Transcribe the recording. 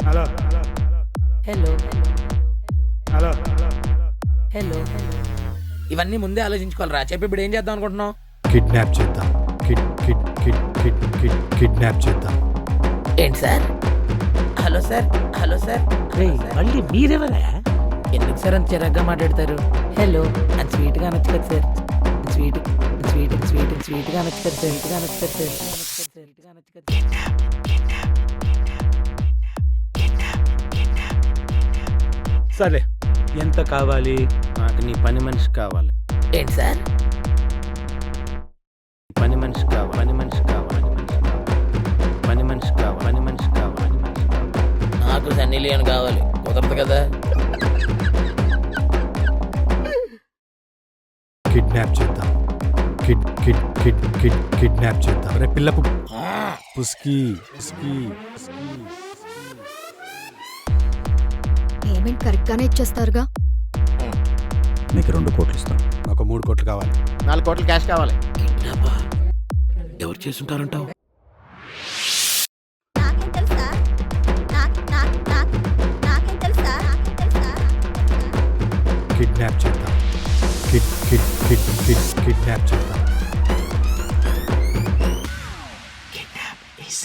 Hello hello hello hello ఇవన్నీ ముందే ఆలోచించుకోవాలరా. చెప్పి ఇప్పుడు ఏం చేద్దాం అనుకుంటున్నావు? కిడ్నాప్ చేద్దాం. కిడ్నాప్ చేద్దాం. ఏంటి sir? Hello sir, hello sir. మళ్ళీ మీరెవరా? ఎందుకు సార్ అంత చిరాగ్గా మాట్లాడతారు? హలో అని స్వీట్గా అనొచ్చు కదా సార్. స్వీట్ స్వీట్ స్వీట్ స్వీట్గా అనొచ్చు కదా సార్. స్వీట్గా అనొచ్చు కదా సార్. స్వీట్గా అనొచ్చు కదా సార్. సరే, ఎంత కావాలి? నాకు నీ పని మనిషి కావాలి. ఏంటి సార్? పని మనిషి కావాలి. పని మనిషి కావాలి. పని మనిషి కావాలి. పని మనిషి కావాలి. నాకు సన్నీ లియోన్ కావాలి. కుదరదు కదా. కిడ్నాప్ చేద్దాం. కిడ్నాప్ చేద్దాం. రే పిల్లకు పుస్కి పుస్కి. పేమెంట్ కరెక్ట్ గానే ఇచ్చేస్తారుగా. నీకు 2 కోట్లు ఇస్తాం. నాకు 3 కోట్లు కావాలి. 4 కోట్లు క్యాష్ కావాలి. ఎవరు చేస్తుంటారంటావు? కిడ్నాప్ చేద్దాం. కిడ్నాప్ చేద్దాం.